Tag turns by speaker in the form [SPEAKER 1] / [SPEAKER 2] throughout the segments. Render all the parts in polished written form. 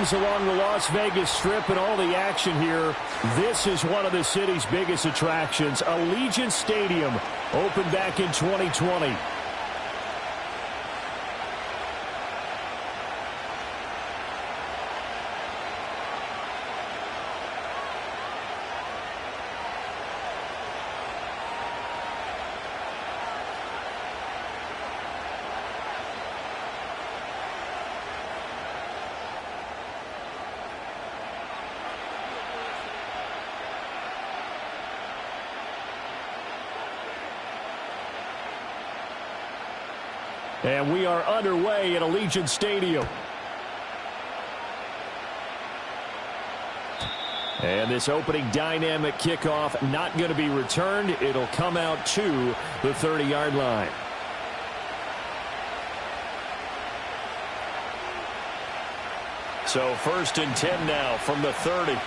[SPEAKER 1] games along the Las Vegas Strip and all the action here. This is one of the city's biggest attractions. Allegiant Stadium opened back in 2020. And we are underway at Allegiant Stadium. And this opening dynamic kickoff not going to be returned. It'll come out to the 30-yard line. So 1st and 10 now from the 30.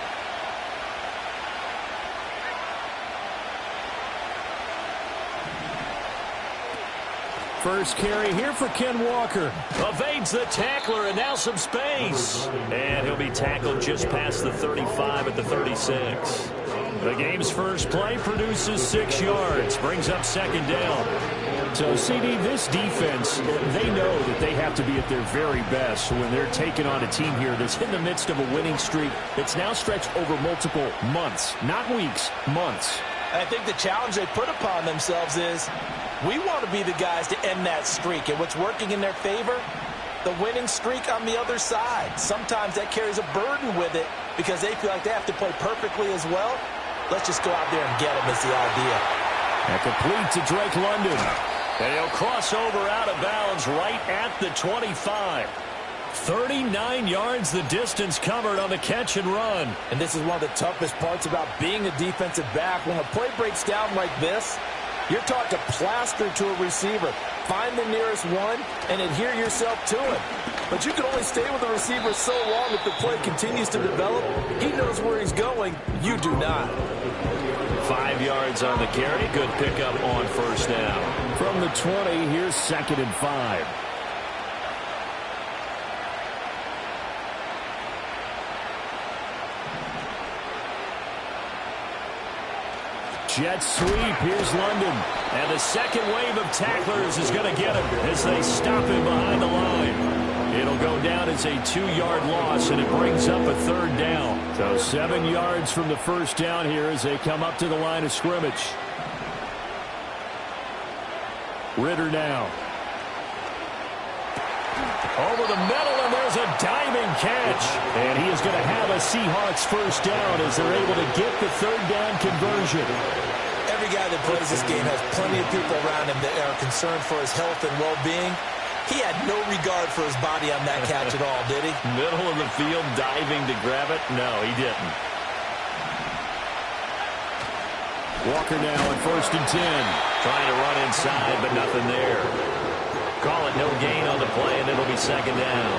[SPEAKER 1] First carry here for Ken Walker. Evades the tackler, and now some space. And he'll be tackled just past the 35 at the 36. The game's first play produces 6 yards. Brings up 2nd down. So, CD, this defense, they know that they have to be at their very best when they're taking on a team here that's in the midst of a winning streak that's now stretched over multiple months. Not weeks, months.
[SPEAKER 2] I think the challenge they put upon themselves is we want to be the guys to end that streak. And what's working in their favor? The winning streak on the other side. Sometimes that carries a burden with it because they feel like they have to play perfectly as well. Let's just go out there and get them is the idea.
[SPEAKER 1] And complete to Drake London. And he'll cross over out of bounds right at the 25. 39 yards the distance covered on the catch and run.
[SPEAKER 2] And this is one of the toughest parts about being a defensive back. When a play breaks down like this, you're taught to plaster to a receiver. Find the nearest one and adhere yourself to it. But you can only stay with the receiver so long if the play continues to develop. He knows where he's going. You do not.
[SPEAKER 1] 5 yards on the carry. Good pickup on 1st down. From the 20, here's 2nd and 5. Jet sweep. Here's London. And the second wave of tacklers is going to get him as they stop him behind the line. It'll go down as a 2-yard loss, and it brings up a 3rd down. So 7 yards from the 1st down here as they come up to the line of scrimmage. Ritter now. Over the middle, and there's a diving catch. And he is going to have a Seahawks 1st down as they're able to get the 3rd down conversion.
[SPEAKER 2] Every guy that plays this game has plenty of people around him that are concerned for his health and well-being. He had no regard for his body on that catch at all, did he?
[SPEAKER 1] Middle of the field, diving to grab it? No, he didn't. Walker now on 1st and 10. Trying to run inside, but nothing there. Call it no gain on the play, and it'll be 2nd down.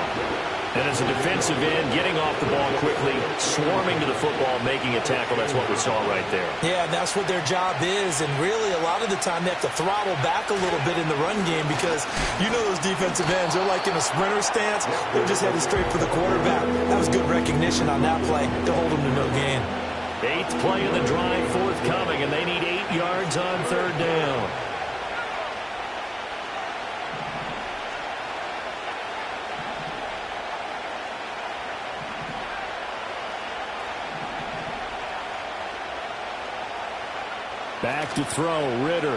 [SPEAKER 1] And as a defensive end, getting off the ball quickly, swarming to the football, making a tackle, that's what we saw right there.
[SPEAKER 2] Yeah, that's what their job is, and really a lot of the time they have to throttle back a little bit in the run game because you know those defensive ends, they're like in a sprinter stance. They're just headed straight for the quarterback. That was good recognition on that play to hold them to no gain.
[SPEAKER 1] 8th play of the drive forthcoming, and they need 8 yards on 3rd down. Back to throw, Ritter.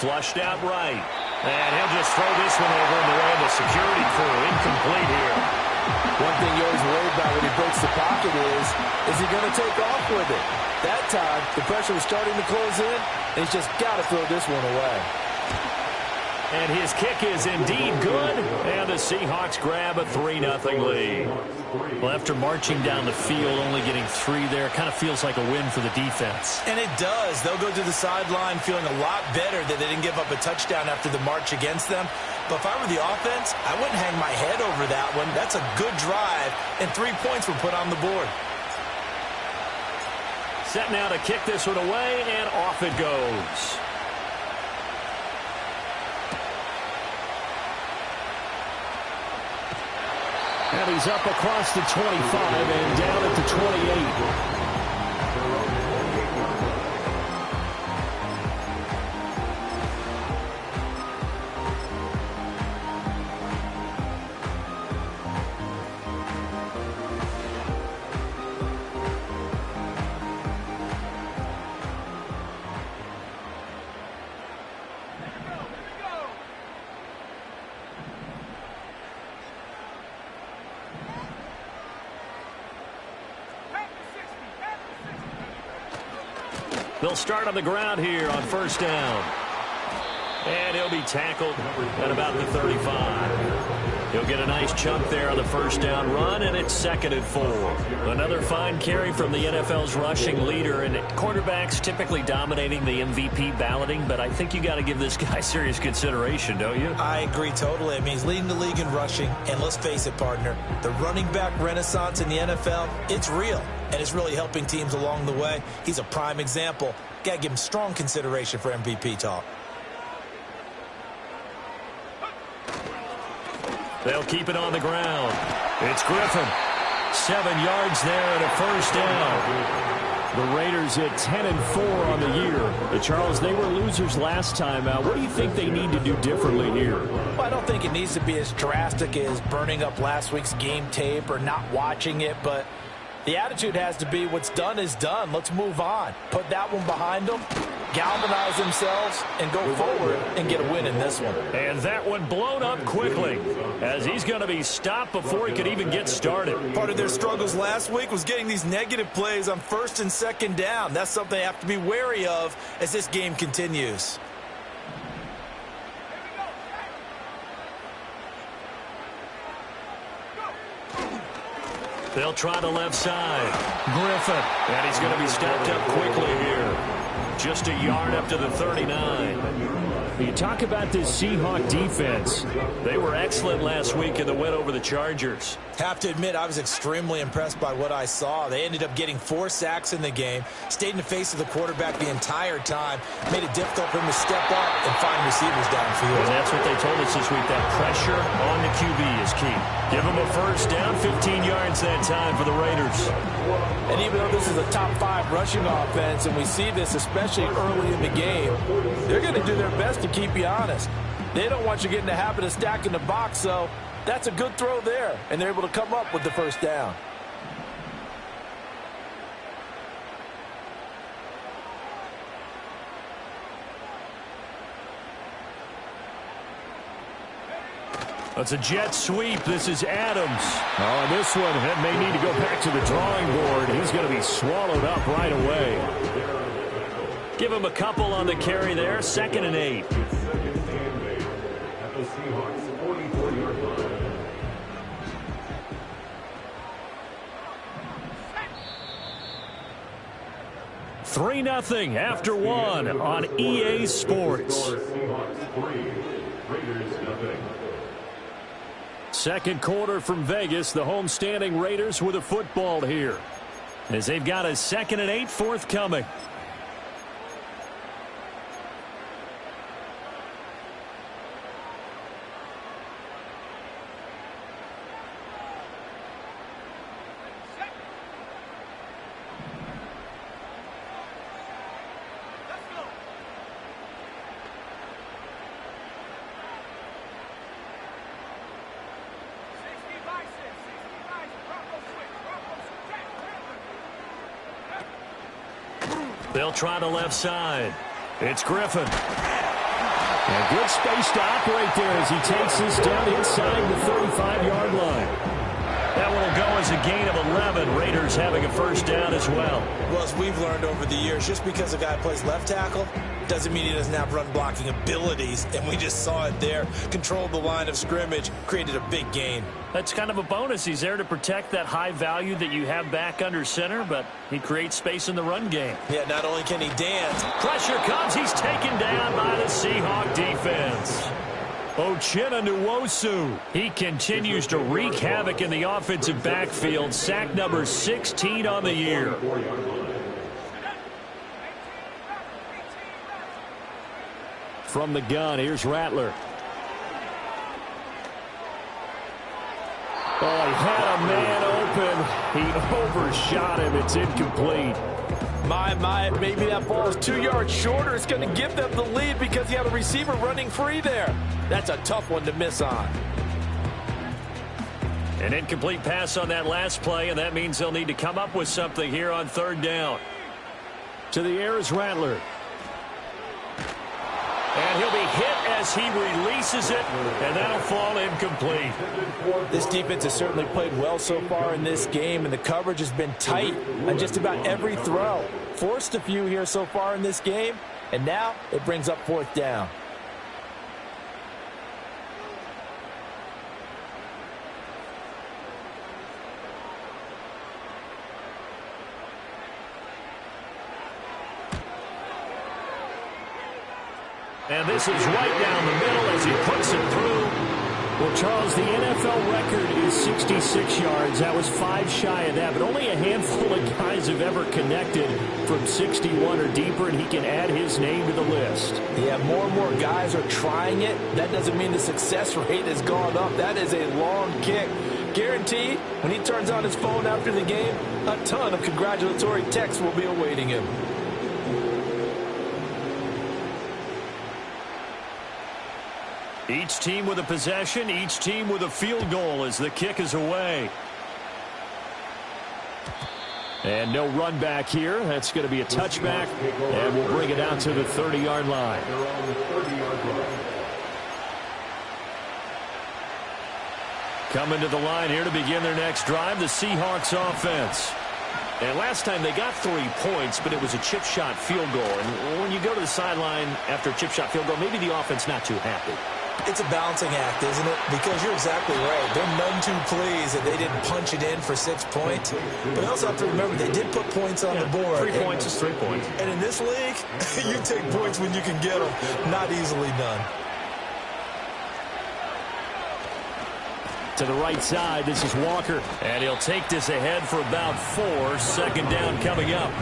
[SPEAKER 1] Flushed out right. And he'll just throw this one over in the way of the security crew. Incomplete here.
[SPEAKER 2] One thing you always worry about when he breaks the pocket is he going to take off with it? That time, the pressure was starting to close in, and he's just got to throw this one away.
[SPEAKER 1] And his kick is indeed good, and the Seahawks grab a 3-0 lead. Well, after marching down the field, only getting 3 there, kind of feels like a win for the defense.
[SPEAKER 2] And it does. They'll go to the sideline feeling a lot better that they didn't give up a touchdown after the march against them. But if I were the offense, I wouldn't hang my head over that one. That's a good drive, and 3 points were put on the board.
[SPEAKER 1] Set now to kick this one away, and off it goes. And he's up across the 25 and down at the 28. They'll start on the ground here on first down. And he'll be tackled at about the 35. He'll get a nice chunk there on the first down run, and it's 2nd and 4. Another fine carry from the NFL's rushing leader, and quarterbacks typically dominating the MVP balloting, but I think you got to give this guy serious consideration, don't you?
[SPEAKER 2] I agree totally. I mean, he's leading the league in rushing, and let's face it, partner, the running back renaissance in the NFL, it's real, and it's really helping teams along the way. He's a prime example. Got to give him strong consideration for MVP talk.
[SPEAKER 1] They'll keep it on the ground. It's Griffin. 7 yards there and a first down. The Raiders at 10-4 on the year. Charles, they were losers last time out. What do you think they need to do differently here?
[SPEAKER 3] Well, I don't think it needs to be as drastic as burning up last week's game tape or not watching it, but the attitude has to be what's done is done. Let's move on. Put that one behind them, galvanize themselves, and go forward and get a win in this one.
[SPEAKER 1] And that one blown up quickly as he's going to be stopped before he could even get started.
[SPEAKER 2] Part of their struggles last week was getting these negative plays on 1st and 2nd down. That's something they have to be wary of as this game continues.
[SPEAKER 1] They'll try the left side. Griffin. And he's going to be stopped up quickly here. Just a yard up to the 39. You talk about this Seahawk defense. They were excellent last week in the win over the Chargers.
[SPEAKER 2] Have to admit, I was extremely impressed by what I saw. They ended up getting 4 sacks in the game, stayed in the face of the quarterback the entire time, made it difficult for him to step up and find receivers downfield.
[SPEAKER 1] And that's what they told us this week, that pressure on the QB is key. Give him a first down, 15 yards that time for the Raiders.
[SPEAKER 3] And even though this is a top 5 rushing offense, and we see this especially early in the game, they're going to do their best to keep you honest. They don't want you getting the habit of stacking the box, so that's a good throw there, and they're able to come up with the first down.
[SPEAKER 1] It's a jet sweep. This is Adams. Oh, this one may need to go back to the drawing board. He's going to be swallowed up right away. Give him a couple on the carry there. 2nd and 8.
[SPEAKER 4] At the Seahawks 44-yard line.
[SPEAKER 1] Three 3-0 after 1 on EA Sports.
[SPEAKER 4] Seahawks 3, Raiders 0.
[SPEAKER 1] Second quarter from Vegas. The homestanding Raiders with a football here, as they've got a 2nd and 8 forthcoming. They'll try the left side. It's Griffin. A good space to operate there as he takes this down inside the 35-yard line. That one will go as a gain of 11. Raiders having a first down as well.
[SPEAKER 2] Well, as we've learned over the years, just because a guy plays left tackle doesn't mean he doesn't have run blocking abilities, and we just saw it there. Controlled the line of scrimmage, created a big gain.
[SPEAKER 1] That's kind of a bonus. He's there to protect that high value that you have back under center, but he creates space in the run game.
[SPEAKER 2] Yeah, not only can he dance.
[SPEAKER 1] Pressure comes. He's taken down by the Seahawk defense. Uchenna Nwosu. He continues to wreak havoc in the offensive backfield. Sack number 16 on the year. From the gun, here's Rattler. Oh, he had a man open. He overshot him. It's incomplete.
[SPEAKER 3] Maybe that ball is 2 yards shorter. It's going to give them the lead because you have a receiver running free there. That's a tough one to miss on.
[SPEAKER 1] An incomplete pass on that last play, and that means they'll need to come up with something here on third down. To the air is Rattler. And he'll be hit as he releases it, and that'll fall incomplete.
[SPEAKER 3] This defense has certainly played well so far in this game, and the coverage has been tight on just about every throw. Forced a few here so far in this game, and now it brings up fourth down.
[SPEAKER 1] And this is right down the middle as he puts it through. Well, Charles, the NFL record is 66 yards. That was 5 shy of that, but only a handful of guys have ever connected from 61 or deeper, and he can add his name to the list.
[SPEAKER 3] Yeah, more and more guys are trying it. That doesn't mean the success rate has gone up. That is a long kick. Guaranteed, when he turns on his phone after the game, a ton of congratulatory texts will be awaiting him.
[SPEAKER 1] Each team with a possession, each team with a field goal as the kick is away. And no run back here. That's going to be a touchback, and we'll bring it out to the 30-yard line. Coming to the line here to begin their next drive, the Seahawks offense. And last time they got 3 points, but it was a chip shot field goal. And when you go to the sideline after a chip shot field goal, maybe the offense not too happy.
[SPEAKER 5] It's a balancing act, isn't it? Because you're exactly right. They're none too pleased that they didn't punch it in for 6 points. But you also have to remember they did put points on the board.
[SPEAKER 1] 3 points is 3 points.
[SPEAKER 5] And in this league, you take points when you can get them. Not easily done.
[SPEAKER 1] To the right side, this is Walker. And he'll take this ahead for about 4. Second down coming up.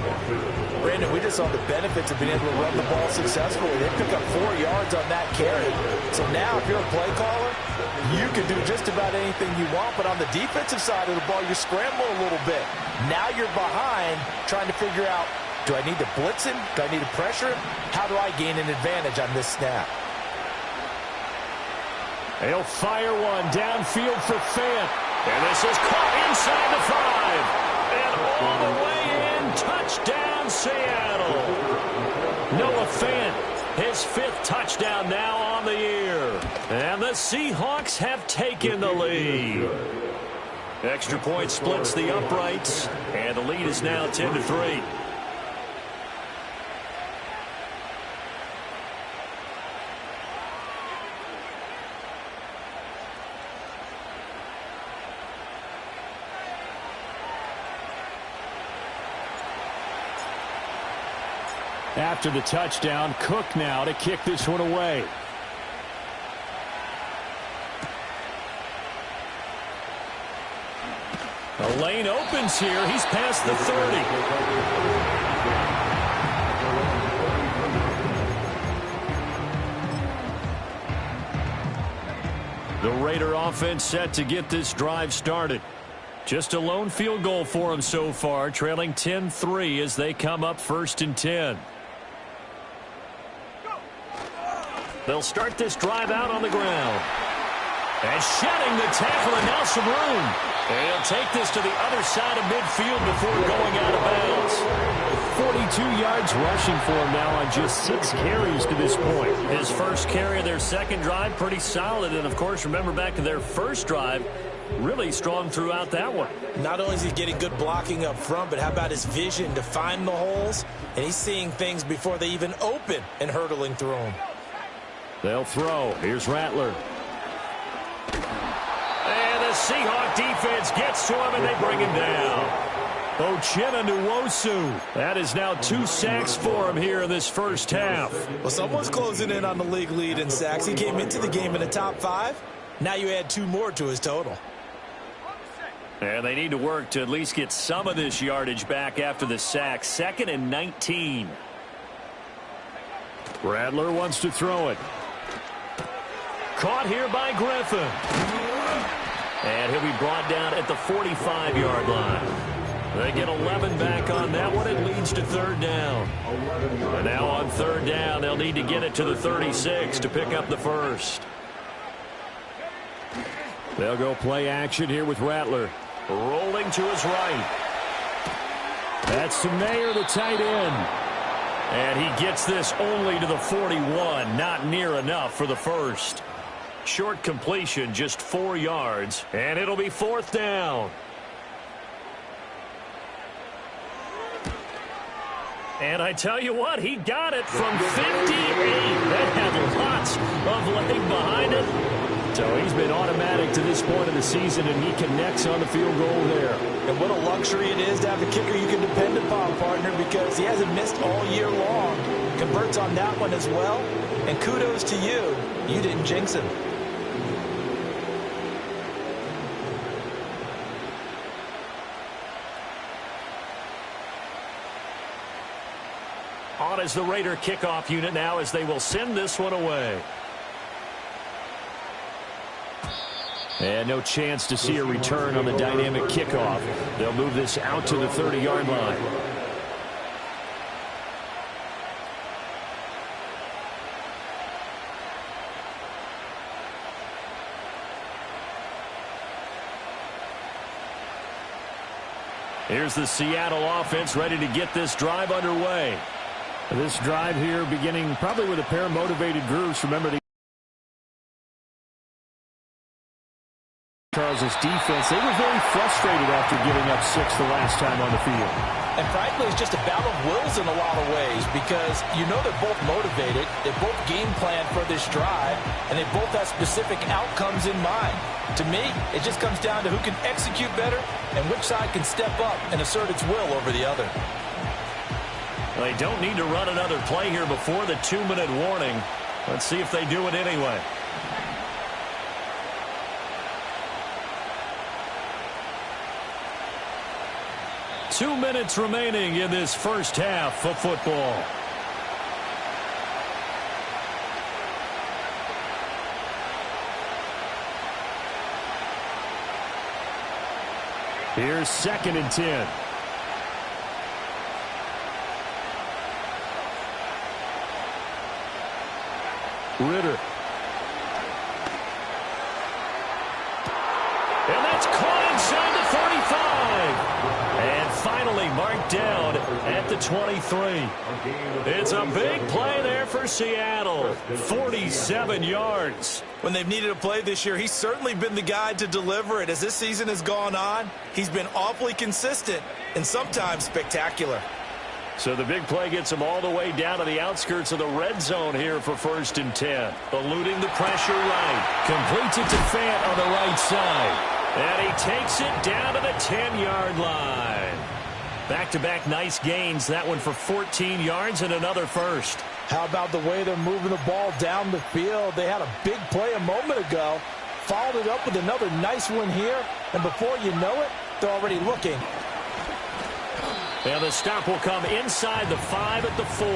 [SPEAKER 3] Brandon, we just saw the benefits of being able to run the ball successfully. They pick up 4 yards on that carry. So now if you're a play caller, you can do just about anything you want. But on the defensive side of the ball, you scramble a little bit. Now you're behind trying to figure out, do I need to blitz him? Do I need to pressure him? How do I gain an advantage on this snap?
[SPEAKER 1] He'll fire one downfield for Fant. And this is caught inside the 5. And all the way in, touchdown Seattle. Noah Fant, his 5th touchdown now on the year. And the Seahawks have taken the lead. Extra point splits the uprights. And the lead is now 10-3. After the touchdown, Cook now to kick this one away. The lane opens here. He's past the 30. The Raider offense set to get this drive started. Just a lone field goal for them so far, trailing 10-3 as they come up 1st and 10. They'll start this drive out on the ground. And shedding the tackle, and now some room. And he'll take this to the other side of midfield before going out of bounds. 42 yards rushing for him now on just 6 carries to this point. His first carry of their second drive, pretty solid. And, of course, remember back to their first drive, really strong throughout that one.
[SPEAKER 5] Not only is he getting good blocking up front, but how about his vision to find the holes? And he's seeing things before they even open and hurtling through them.
[SPEAKER 1] They'll throw. Here's Rattler. And the Seahawk defense gets to him, and they bring him down. Uchenna Nwosu. That is now 2 sacks for him here in this first half.
[SPEAKER 5] Well, someone's closing in on the league lead in sacks. He came into the game in the top 5. Now you add 2 more to his total.
[SPEAKER 1] And they need to work to at least get some of this yardage back after the sack. 2nd and 19. Rattler wants to throw it. Caught here by Griffin. And he'll be brought down at the 45-yard line. They get 11 back on that one. It leads to third down. And now on third down, they'll need to get it to the 36 to pick up the first. They'll go play action here with Rattler. Rolling to his right. That's Mayer, the tight end. And he gets this only to the 41. Not near enough for the first. Short completion, just 4 yards. And it'll be fourth down. And I tell you what, he got it from 58. That had lots of leg behind it. So he's been automatic to this point of the season, and he connects on the field goal there.
[SPEAKER 3] And what a luxury it is to have a kicker you can depend upon, partner, because he hasn't missed all year long. Converts on that one as well. And kudos to you. You didn't jinx him.
[SPEAKER 1] On is the Raider kickoff unit now as they will send this one away. And no chance to see a return on the dynamic kickoff. They'll move this out to the 30-yard line. Here's the Seattle offense ready to get this drive underway. This drive here beginning probably with a pair of motivated groups. Remember, Charles' defense, they were very frustrated after giving up 6 the last time on the field.
[SPEAKER 3] And frankly, it's just a battle of wills in a lot of ways because you know they're both motivated, they both game plan for this drive, and they both have specific outcomes in mind. To me, it just comes down to who can execute better and which side can step up and assert its will over the other.
[SPEAKER 1] They don't need to run another play here before the 2-minute warning. Let's see if they do it anyway. Two minutes remaining in this first half of football. Here's 2nd and 10. Ritter. And that's caught inside the 35. And finally marked down at the 23. It's a big play there for Seattle. 47 yards.
[SPEAKER 3] When they've needed a play this year, he's certainly been the guy to deliver it. As this season has gone on, he's been awfully consistent and sometimes spectacular.
[SPEAKER 1] So the big play gets him all the way down to the outskirts of the red zone here for 1st and 10. Eluding the pressure right. Completes it to Fant on the right side. And he takes it down to the 10-yard line. Back-to-back nice gains. That one for 14 yards and another first.
[SPEAKER 3] How about the way they're moving the ball down the field? They had a big play a moment ago. Followed it up with another nice one here. And before you know it, they're already looking.
[SPEAKER 1] And the stop will come inside the 5 at the 4.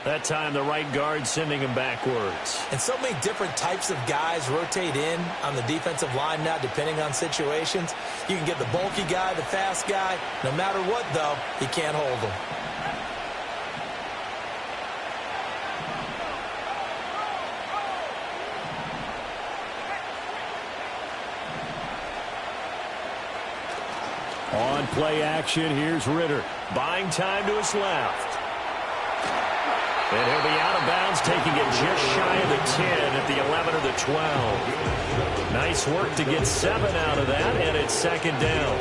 [SPEAKER 1] That time the right guard sending him backwards.
[SPEAKER 5] And so many different types of guys rotate in on the defensive line now depending on situations. You can get the bulky guy, the fast guy. No matter what, though, he can't hold them.
[SPEAKER 1] On play action, here's Ritter. Buying time to his left. And he'll be out of bounds, taking it just shy of the 10 at the 11 or the 12. Nice work to get 7 out of that, and it's 2nd down.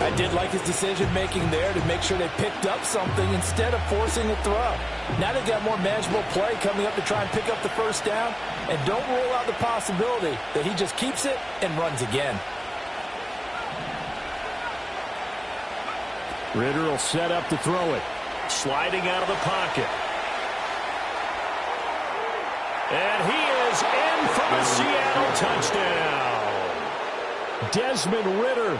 [SPEAKER 3] I did like his decision-making there to make sure they picked up something instead of forcing a throw. Now they've got more manageable play coming up to try and pick up the first down, and don't rule out the possibility that he just keeps it and runs again.
[SPEAKER 1] Ritter will set up to throw it. Sliding out of the pocket. And he is in for a Seattle touchdown. Desmond Ritter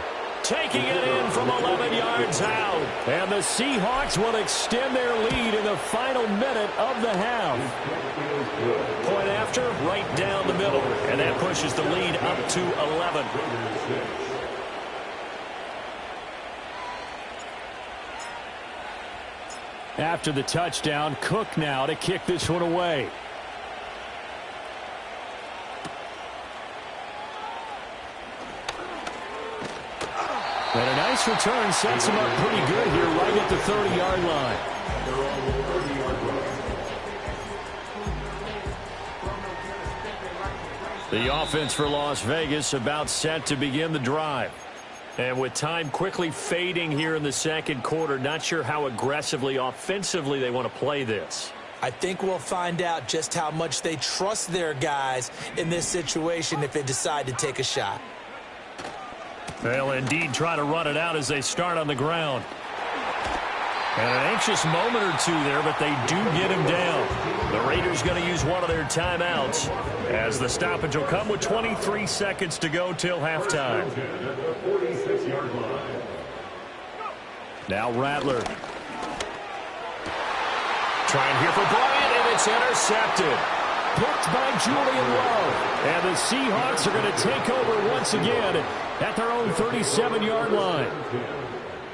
[SPEAKER 1] taking it in from 11 yards out. And the Seahawks will extend their lead in the final minute of the half. Point after, right down the middle. And that pushes the lead up to 11. After the touchdown, Cook now to kick this one away. And a nice return sets him up pretty good here right at the 30-yard line. The offense for Las Vegas about set to begin the drive. And with time quickly fading here in the second quarter, not sure how aggressively, offensively they want to play this.
[SPEAKER 5] I think we'll find out just how much they trust their guys in this situation if they decide to take a shot.
[SPEAKER 1] They'll indeed try to run it out as they start on the ground. And an anxious moment or two there, but they do get him down. The Raiders going to use one of their timeouts as the stoppage will come with 23 seconds to go till halftime. Now Rattler. Trying here for Bryant, and it's intercepted. Picked by Julian Love. And the Seahawks are going to take over once again at their own 37-yard line.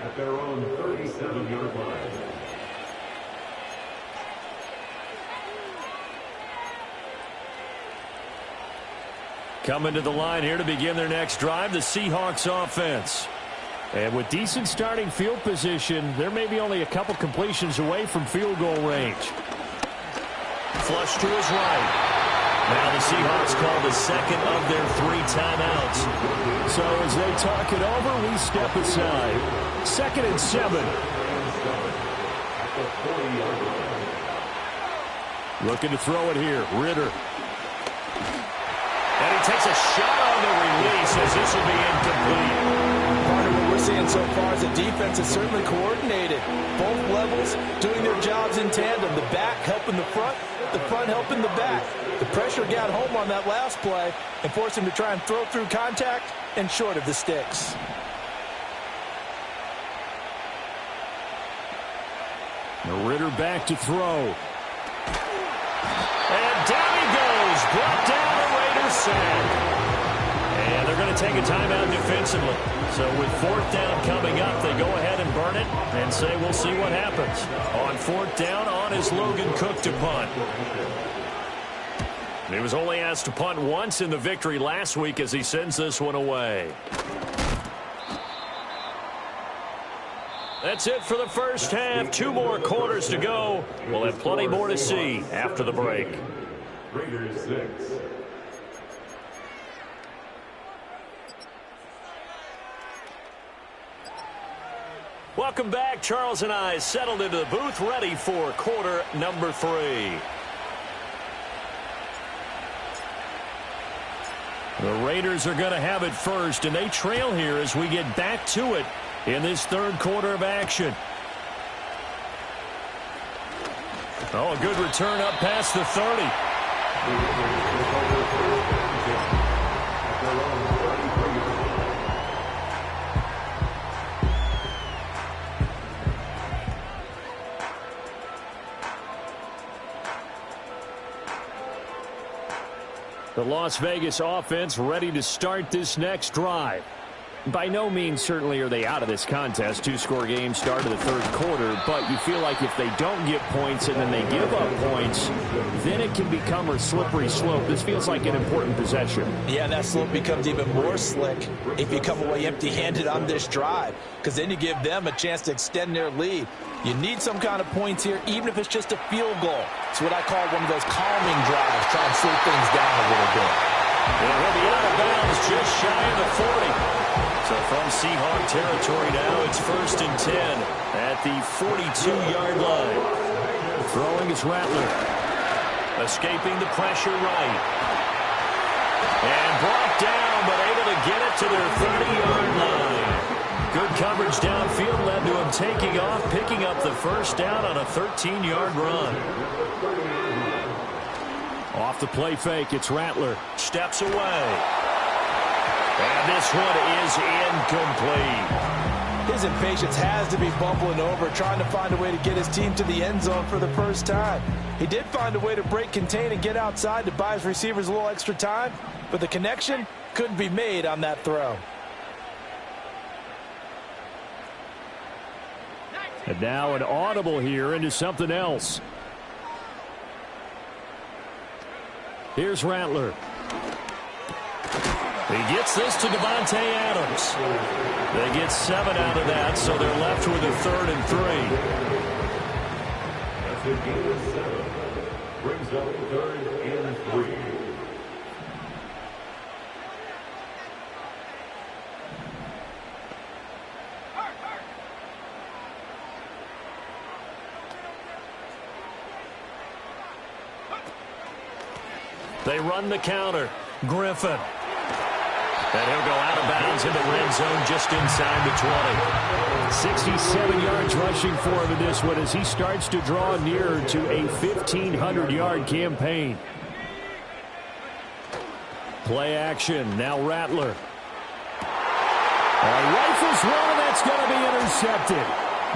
[SPEAKER 4] At their own 37-yard line.
[SPEAKER 1] Coming to the line here to begin their next drive, the Seahawks offense. And with decent starting field position, there may be only a couple completions away from field goal range. Flush to his right. Now the Seahawks call the second of their 3 timeouts. So as they talk it over, we step aside. 2nd and 7. Looking to throw it here. Ritter. And he takes a shot on the release as this will be incomplete.
[SPEAKER 3] Part of what we're seeing so far is the defense is certainly coordinated. Both levels doing their jobs in tandem. The back helping the front helping the back. The pressure got home on that last play and forced him to try and throw through contact and short of the sticks.
[SPEAKER 1] The Ritter back to throw. And down he goes. Brought down the Raiders sack. And they're going to take a timeout defensively. So with 4th down coming up, they go ahead and burn it and say we'll see what happens. On 4th down, on is Logan Cook to punt. He was only asked to punt once in the victory last week as he sends this one away. That's it for the first half. 2 more quarters to go. We'll have plenty more to see after the break.
[SPEAKER 4] Raiders 6.
[SPEAKER 1] Welcome back. Charles and I settled into the booth ready for quarter number 3. The Raiders are going to have it first, and they trail here as we get back to it in this 3rd quarter of action. Oh, a good return up past the 30. The Las Vegas offense ready to start this next drive. By no means certainly are they out of this contest. 2-score game start of the 3rd quarter, but you feel like if they don't get points and then they give up points, then it can become a slippery slope. This feels like an important possession.
[SPEAKER 3] Yeah, that slope becomes even more slick if you come away empty-handed on this drive, because then you give them a chance to extend their lead. You need some kind of points here, even if it's just a field goal. It's what I call one of those calming drives, try and slow things down a little bit.
[SPEAKER 1] And he'll be out of bounds just shy of the 40. So from Seahawk territory now, it's 1st and 10 at the 42-yard line. Throwing is Rattler. Escaping the pressure right. And brought down, but able to get it to their 30-yard line. Good coverage downfield led to him taking off, picking up the 1st down on a 13-yard run. Off the play fake, it's Rattler. Steps away. And this one is incomplete.
[SPEAKER 3] His impatience has to be bubbling over, trying to find a way to get his team to the end zone for the first time. He did find a way to break, contain, and get outside to buy his receivers a little extra time, but the connection couldn't be made on that throw.
[SPEAKER 1] And now an audible here into something else. Here's Rattler. He gets this to Devontae Adams. They get 7 out of that, so they're left with a 3rd and 3.
[SPEAKER 4] That's a gain of 7. Brings up 3rd and 3.
[SPEAKER 1] They run the counter. Griffin. And he'll go out of bounds in the red zone just inside the 20. 67 yards rushing for him in this one as he starts to draw nearer to a 1,500-yard campaign. Play action. Now Rattler. Rifles one, and that's going to be intercepted.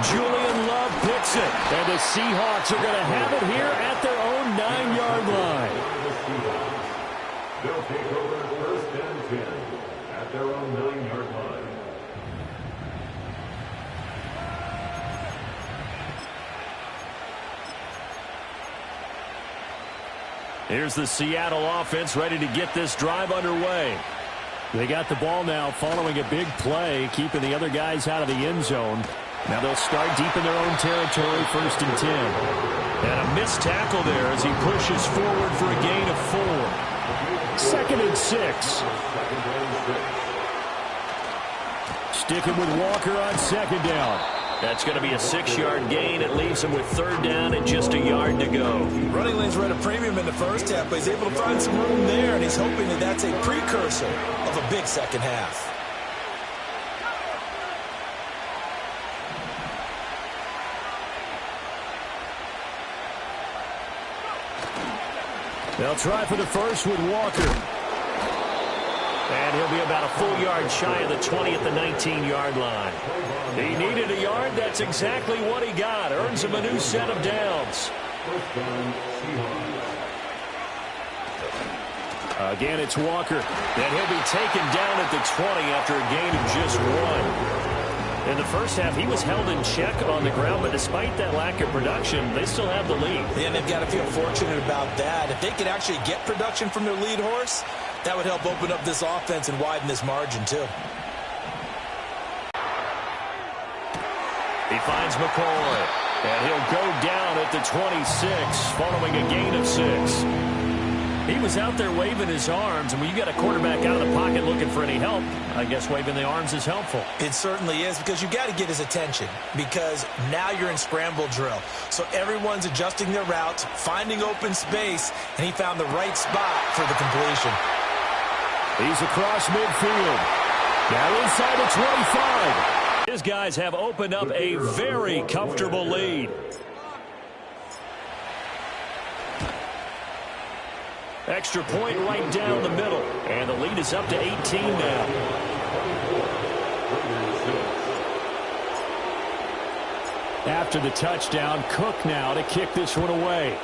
[SPEAKER 1] Julian Love picks it. And the Seahawks are going to have it here at their own 9-yard line.
[SPEAKER 4] They'll take over 1st and 10 at their own 9-yard line.
[SPEAKER 1] Here's the Seattle offense ready to get this drive underway. They got the ball now following a big play, keeping the other guys out of the end zone. Now they'll start deep in their own territory, 1st and 10. And a missed tackle there as he pushes forward for a gain of 4. 2nd and 6. Sticking with Walker on 2nd down. That's going to be a 6-yard gain. It leaves him with 3rd down and just a yard to go.
[SPEAKER 5] Running lanes were at a premium in the first half, but he's able to find some room there, and he's hoping that that's a precursor of a big second half.
[SPEAKER 1] They'll try for the first with Walker. And he'll be about a full yard shy of the 20 at the 19-yard line. He needed a yard. That's exactly what he got. Earns him a new set of downs. Again, it's Walker. And he'll be taken down at the 20 after a gain of just 1. In the first half, he was held in check on the ground, but despite that lack of production, they still have the lead.
[SPEAKER 5] And they've got to feel fortunate about that. If they could actually get production from their lead horse, that would help open up this offense and widen this margin, too.
[SPEAKER 1] He finds McCoy, and he'll go down at the 26, following a gain of 6. He was out there waving his arms, and when you got a quarterback out of the pocket looking for any help, I guess waving the arms is helpful.
[SPEAKER 5] It certainly is, because you got to get his attention, because now you're in scramble drill. So everyone's adjusting their routes, finding open space, and he found the right spot for the completion.
[SPEAKER 1] He's across midfield. Now inside the 25. His guys have opened up a very comfortable lead. Extra point right down the middle. And the lead is up to 18 now. After the touchdown, Cook now to kick this one away.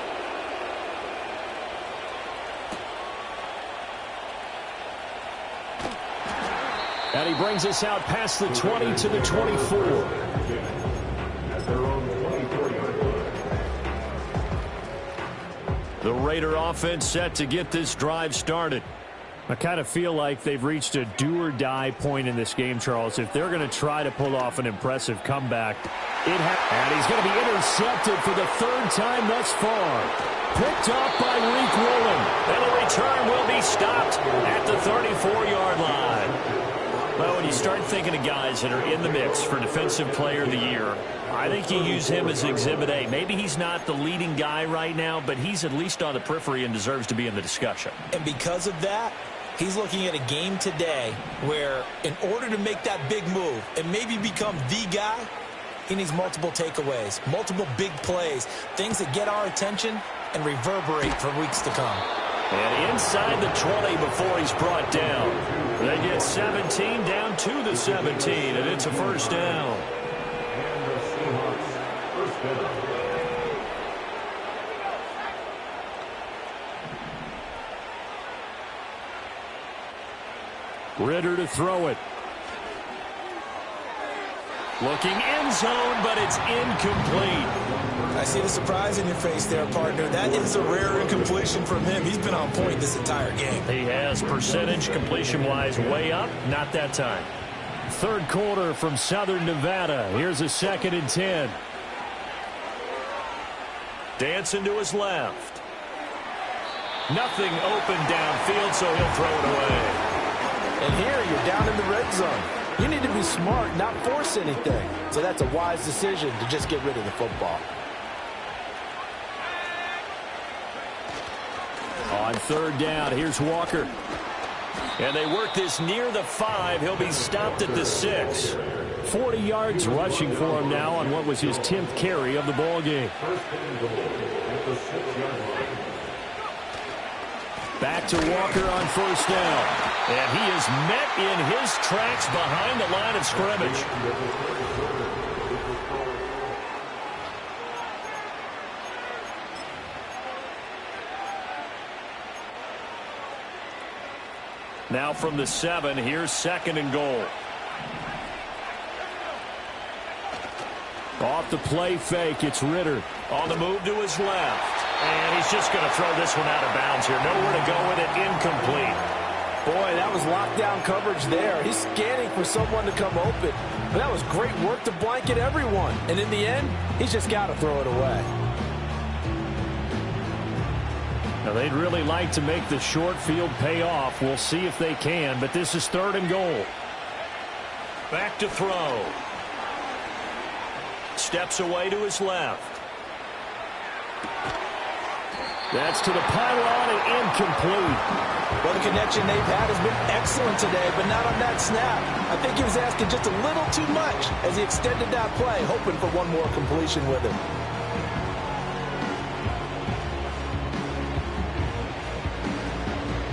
[SPEAKER 1] And he brings us out past the 20 to the 24. The Raider offense set to get this drive started. I kind of feel like they've reached a do-or-die point in this game, Charles. If they're going to try to pull off an impressive comeback, and he's going to be intercepted for the 3rd time thus far. Picked up by Reek Woolen. And the return will be stopped at the 34-yard line. Well, when you start thinking of guys that are in the mix for Defensive Player of the Year, I think you use him as Exhibit A. Maybe he's not the leading guy right now, but he's at least on the periphery and deserves to be in the discussion.
[SPEAKER 5] And because of that, he's looking at a game today where in order to make that big move and maybe become the guy, he needs multiple takeaways, multiple big plays, things that get our attention and reverberate for weeks to come.
[SPEAKER 1] And inside the 20 before he's brought down. They get 17 down to the 17, and it's a first down.
[SPEAKER 4] And the Seahawks first down.
[SPEAKER 1] Ritter to throw it. Looking end zone, but it's incomplete.
[SPEAKER 5] I see the surprise in your face there, partner. That is a rare incompletion from him. He's been on point this entire game.
[SPEAKER 1] He has percentage completion-wise way up. Not that time. Third quarter from Southern Nevada. Here's a 2nd and 10. Dancing to his left. Nothing open downfield, so he'll throw it away.
[SPEAKER 3] And here you're down in the red zone. You need to be smart, not force anything. So that's a wise decision to just get rid of the football.
[SPEAKER 1] On 3rd down, here's Walker. And they work this near the 5. He'll be stopped at the 6. 40 yards rushing for him now on what was his 10th carry of the ball game.
[SPEAKER 4] First and goal at the 6-yard line.
[SPEAKER 1] Back to Walker on 1st down. And he is met in his tracks behind the line of scrimmage. Now from the 7, here's 2nd and goal. Off the play fake, it's Ritter. On the move to his left. And he's just going to throw this one out of bounds here. Nowhere to go with it, incomplete.
[SPEAKER 3] Boy, that was lockdown coverage there. He's scanning for someone to come open. But that was great work to blanket everyone. And in the end, he's just got to throw it away.
[SPEAKER 1] Now, they'd really like to make the short field pay off. We'll see if they can, but this is 3rd and goal. Back to throw. Steps away to his left. That's to the pylon and incomplete.
[SPEAKER 3] Well, the connection they've had has been excellent today, but not on that snap. I think he was asking just a little too much as he extended that play, hoping for one more completion with it.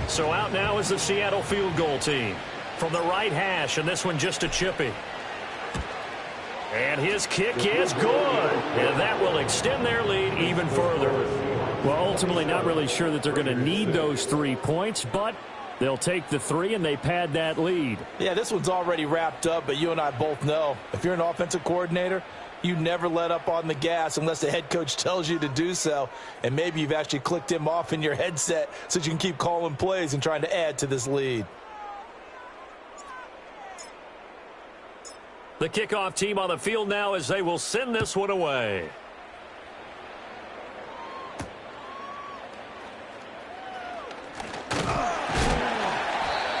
[SPEAKER 1] So out now is the Seattle field goal team. From the right hash, and this one just a chippy. And his kick is good. And that will extend their lead even further. Well, ultimately not really sure that they're going to need those 3 points, but they'll take the 3 and they pad that lead.
[SPEAKER 3] Yeah, this one's already wrapped up, but you and I both know if you're an offensive coordinator, you never let up on the gas unless the head coach tells you to do so. And maybe you've actually clicked him off in your headset so you can keep calling plays and trying to add to this lead.
[SPEAKER 1] The kickoff team on the field now as they will send this one away.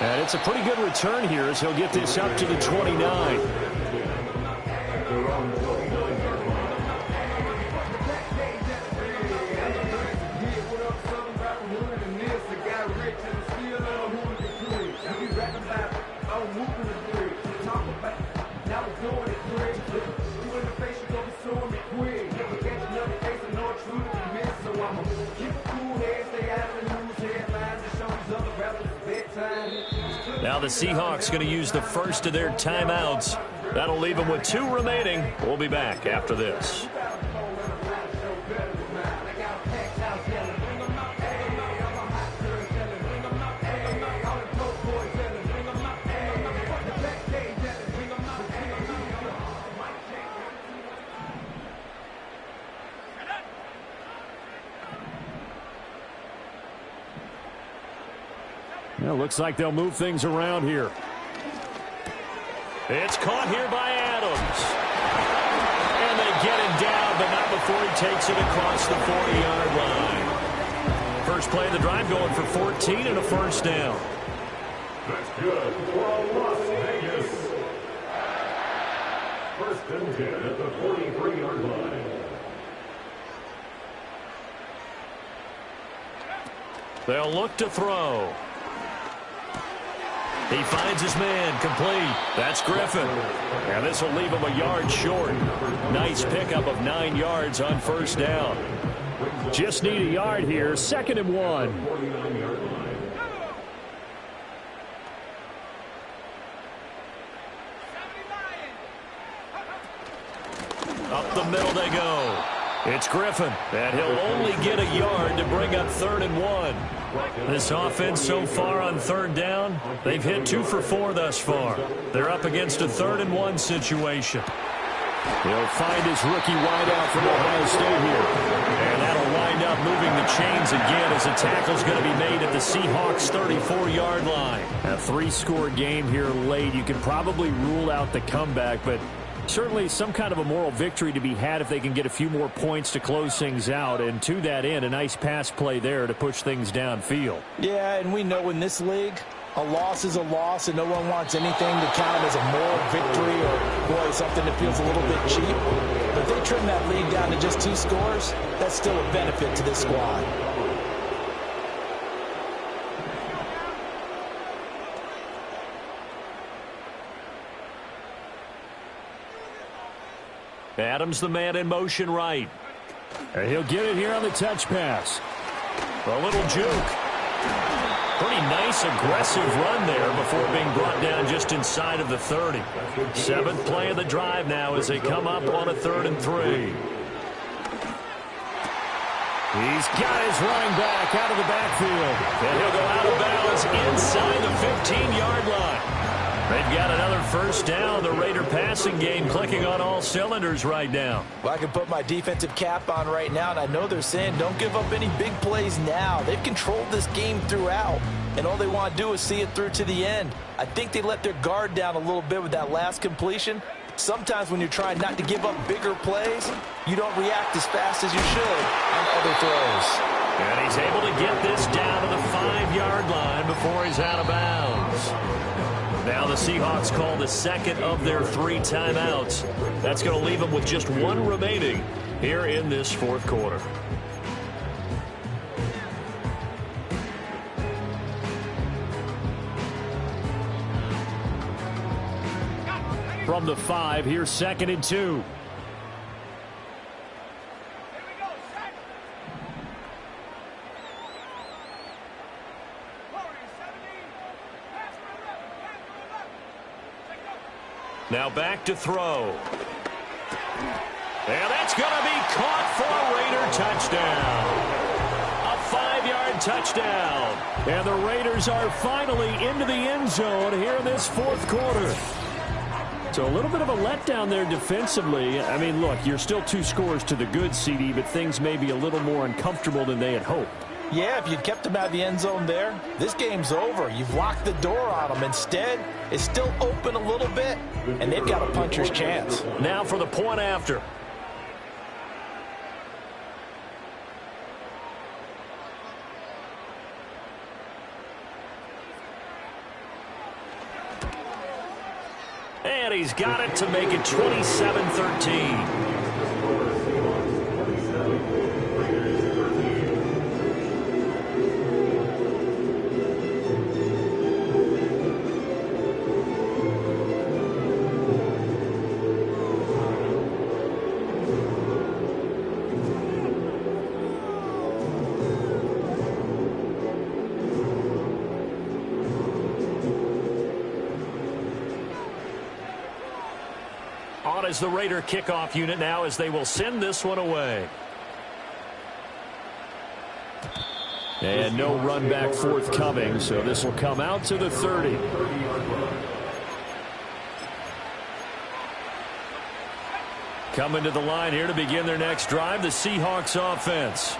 [SPEAKER 1] And it's a pretty good return here as he'll get this up to the 29. Now the Seahawks going to use the first of their timeouts. That'll leave them with 2 remaining. We'll be back after this. Well, looks like they'll move things around here. It's caught here by Adams. And they get him down, but not before he takes it across the 40-yard line. First play of the drive going for 14 and a first down.
[SPEAKER 4] That's good for Las Vegas. First and 10 at the 43-yard line.
[SPEAKER 1] They'll look to throw. He finds his man, complete. That's Griffin. And this will leave him a yard short. Nice pickup of 9 yards on first down. Just need a yard here, 2nd and 1.
[SPEAKER 4] 49-yard line.
[SPEAKER 1] Up the middle they go. It's Griffin, and he'll only get a yard to bring up 3rd and 1. This offense so far on 3rd down, they've hit 2 for 4 thus far. They're up against a 3rd and 1 situation. He'll find his rookie wideout from Ohio State here. And that'll wind up moving the chains again as a tackle's going to be made at the Seahawks' 34-yard line. A 3-score game here late. You can probably rule out the comeback, but certainly some kind of a moral victory to be had if they can get a few more points to close things out. And to that end, a nice pass play there to push things downfield.
[SPEAKER 3] Yeah, and we know in this league, a loss is a loss, and no one wants anything to count as a moral victory or, boy, something that feels a little bit cheap. But if they trim that lead down to just 2 scores, that's still a benefit to this squad.
[SPEAKER 1] Adams the man in motion right. And he'll get it here on the touch pass. A little juke. Pretty nice, aggressive run there before being brought down just inside of the 30. 7th play of the drive now as they come up on a 3rd and 3. He's got his running back out of the backfield. And he'll go out of bounds inside the 15-yard line. They've got another 1st down. The Raider passing game clicking on all cylinders right now.
[SPEAKER 3] Well, I can put my defensive cap on right now, and I know they're saying don't give up any big plays now. They've controlled this game throughout, and all they want to do is see it through to the end. I think they let their guard down a little bit with that last completion. Sometimes when you're trying not to give up bigger plays, you don't react as fast as you should on other throws.
[SPEAKER 1] And he's able to get this down to the 5-yard line before he's out of bounds. Now the Seahawks call the 2nd of their 3 timeouts. That's going to leave them with just 1 remaining here in this 4th quarter. From the 5, here's 2nd and 2. Now back to throw. And that's going to be caught for a Raider touchdown. A 5-yard touchdown. And the Raiders are finally into the end zone here in this 4th quarter. So a little bit of a letdown there defensively. I mean, look, you're still 2 scores to the good, CD, but things may be a little more uncomfortable than they had hoped.
[SPEAKER 3] Yeah, if you'd kept them out of the end zone there, this game's over. You've locked the door on them. Instead, it's still open a little bit, and they've got a puncher's chance.
[SPEAKER 1] Now for the point after. And he's got it to make it 27-13. On is the Raider kickoff unit now as they will send this one away. And no run back forthcoming, so this will come out to the 30. Coming to the line here to begin their next drive, the Seahawks offense.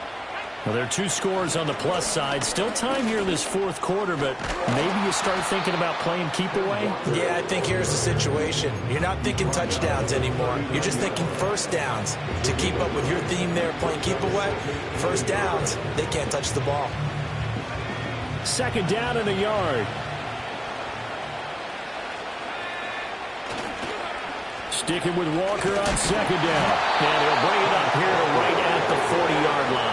[SPEAKER 1] Well, there are 2 scores on the plus side. Still time here in this 4th quarter, but maybe you start thinking about playing keep away?
[SPEAKER 3] Yeah, I think here's the situation. You're not thinking touchdowns anymore. You're just thinking 1st downs. To keep up with your theme there, playing keep away, 1st downs, they can't touch the ball.
[SPEAKER 1] 2nd down and a yard. Sticking with Walker on 2nd down. And he'll bring it up here to right at the 40-yard line.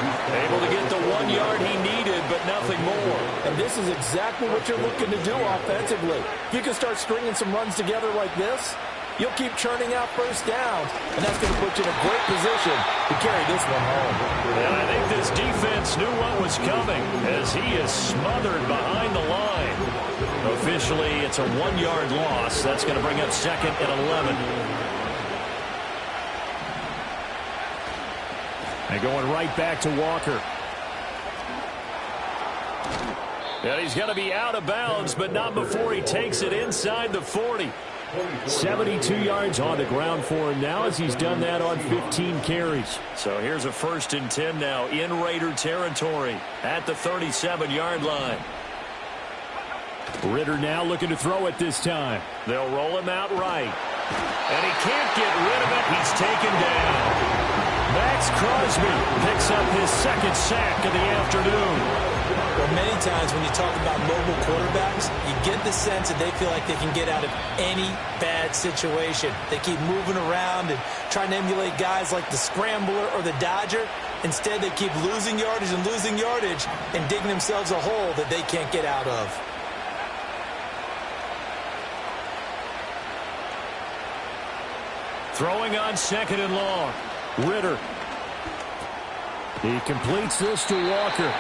[SPEAKER 1] Able to get the 1 yard he needed, but nothing more.
[SPEAKER 2] And this is exactly what you're looking to do offensively. If you can start stringing some runs together like this, you'll keep churning out first downs, and that's going to put you in a great position to carry this one home.
[SPEAKER 1] And I think this defense knew what was coming as he is smothered behind the line. Officially, it's a 1-yard loss. That's going to bring up second and 11. And going right back to Walker. And he's going to be out of bounds, but not before he takes it inside the 40. 72 yards on the ground for him now as he's done that on 15 carries. So here's a 1st and 10 now in Raider territory at the 37-yard line. Ritter now looking to throw it this time. They'll roll him out right. And he can't get rid of it. He's taken down. Max Crosby picks up his 2nd sack of the afternoon.
[SPEAKER 5] Well, many times when you talk about mobile quarterbacks, you get the sense that they feel like they can get out of any bad situation. They keep moving around and trying to emulate guys like the Scrambler or the Dodger. Instead, they keep losing yardage and digging themselves a hole that they can't get out of.
[SPEAKER 1] Throwing on 2nd and long. Ritter. He completes this to Walker.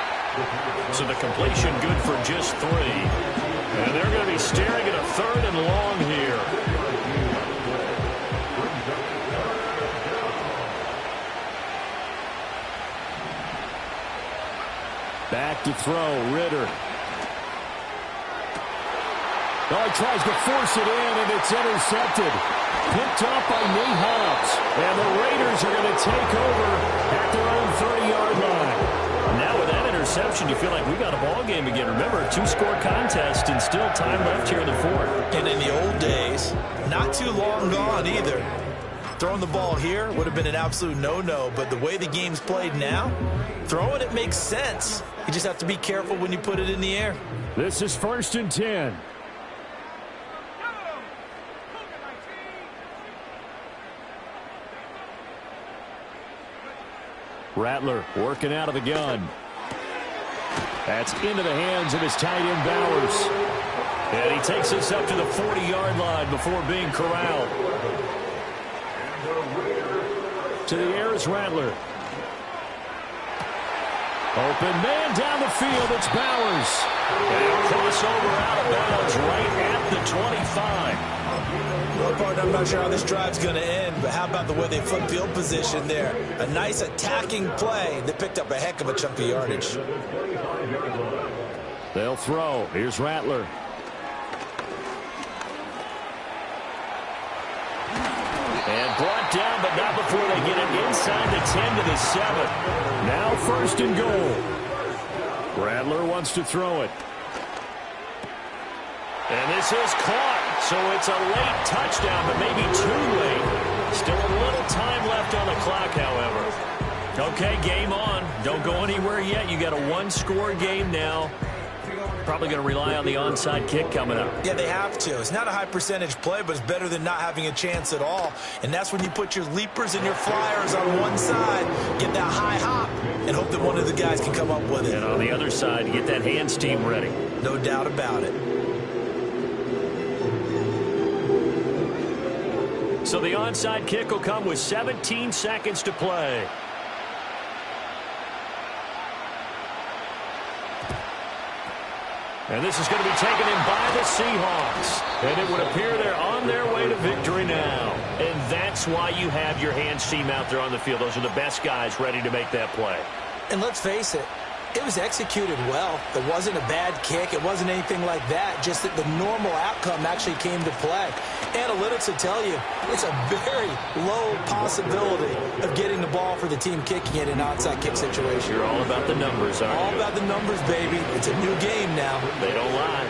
[SPEAKER 1] So the completion good for just 3. And they're going to be staring at a 3rd and long here. Back to throw, Ritter. Oh, he tries to force it in, and it's intercepted. Picked off by Nate Hobbs. And the Raiders are going to take over at their own 30-yard line. Now with that interception, you feel like we got a ball game again. Remember, a 2-score contest and still time left here in the 4th.
[SPEAKER 5] And in the old days, not too long gone either. Throwing the ball here would have been an absolute no-no, but the way the game's played now, throwing it makes sense. You just have to be careful when you put it in the air.
[SPEAKER 1] This is 1st and 10. Rattler working out of the gun. That's into the hands of his tight end Bowers. And he takes us up to the 40-yard line before being corralled. To the air is Rattler. Open man down the field. It's Bowers. And crossover out of bounds right at the 25.
[SPEAKER 5] Well, partner, I'm not sure how this drive's going to end, but how about the way they flipped field position there? A nice attacking play that picked up a heck of a chunk of yardage.
[SPEAKER 1] They'll throw. Here's Rattler. And brought down, but not before they get it inside the 10 to the 7. Now 1st and goal. Rattler wants to throw it. And this is caught. So it's a late touchdown, but maybe too late. Still a little time left on the clock, however. Okay, game on. Don't go anywhere yet. You got a 1-score game now. Probably going to rely on the onside kick coming up.
[SPEAKER 5] Yeah, they have to. It's not a high percentage play, but it's better than not having a chance at all. And that's when you put your leapers and your flyers on one side, get that high hop, and hope that one of the guys can come up with it.
[SPEAKER 1] And on the other side, get that hands team ready.
[SPEAKER 5] No doubt about it.
[SPEAKER 1] So the onside kick will come with 17 seconds to play. And this is going to be taken in by the Seahawks. And it would appear they're on their way to victory now. And that's why you have your hands team out there on the field. Those are the best guys ready to make that play.
[SPEAKER 5] And let's face it, it was executed well. It wasn't a bad kick. It wasn't anything like that. Just that the normal outcome actually came to play. Analytics will tell you it's a very low possibility of getting the ball for the team kicking it in an onside kick situation.
[SPEAKER 1] You're all about the numbers, aren't you?
[SPEAKER 5] All about the numbers, baby. It's a new game now.
[SPEAKER 1] They don't lie.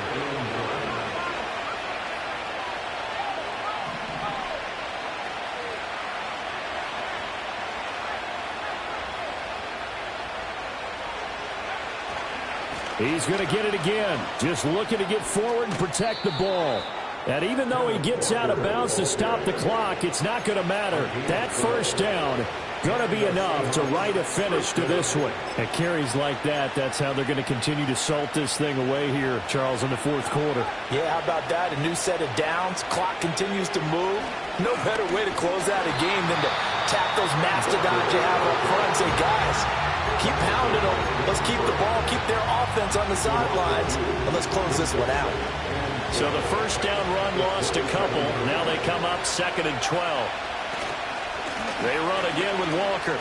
[SPEAKER 1] He's going to get it again. Just looking to get forward and protect the ball. And even though he gets out of bounds to stop the clock, it's not going to matter. That 1st down Going to be enough to write a finish to this one. And carries like that, that's how they're going to continue to salt this thing away here, Charles, in the fourth quarter.
[SPEAKER 3] Yeah, how about that? A new set of downs. Clock continues to move. No better way to close out a game than to tap those mastodons you have up front and say, guys, keep pounding them. Let's keep the ball, keep their offense on the sidelines, and let's close this one out.
[SPEAKER 1] So the first down run lost a couple. Now they come up 2nd and 12. They run again with Walker.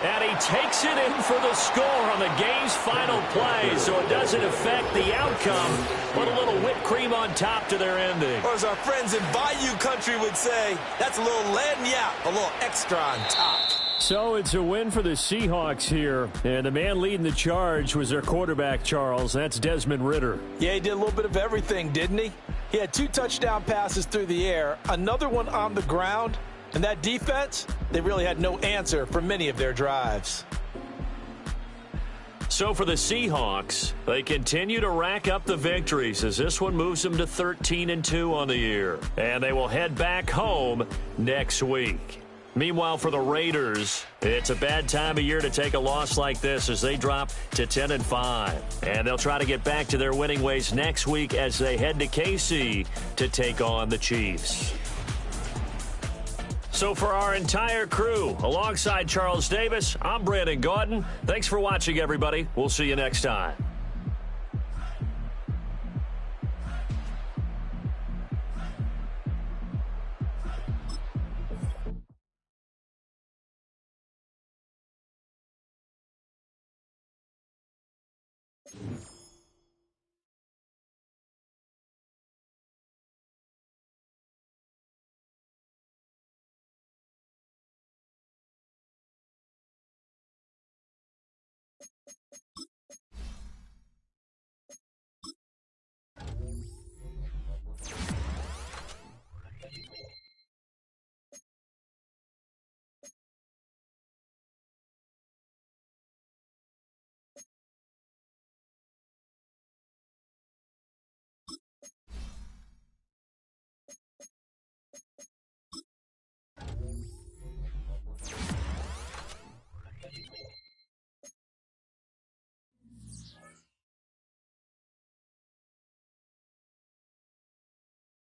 [SPEAKER 1] And he takes it in for the score on the game's final play, so it doesn't affect the outcome, but a little whipped cream on top to their ending.
[SPEAKER 5] Or as our friends in Bayou Country would say, that's a little lagniappe, a little extra on top.
[SPEAKER 1] So it's a win for the Seahawks here, and the man leading the charge was their quarterback, Charles. That's Desmond Ridder.
[SPEAKER 3] Yeah, he did a little bit of everything, didn't he? He had 2 touchdown passes through the air, another one on the ground, and that defense, they really had no answer for many of their drives.
[SPEAKER 1] So for the Seahawks, they continue to rack up the victories as this one moves them to 13-2 on the year. And they will head back home next week. Meanwhile, for the Raiders, it's a bad time of year to take a loss like this as they drop to 10-5. And they'll try to get back to their winning ways next week as they head to KC to take on the Chiefs. So for our entire crew, alongside Charles Davis, I'm Brandon Gaudin. Thanks for watching, everybody. We'll see you next time.
[SPEAKER 4] Thank you.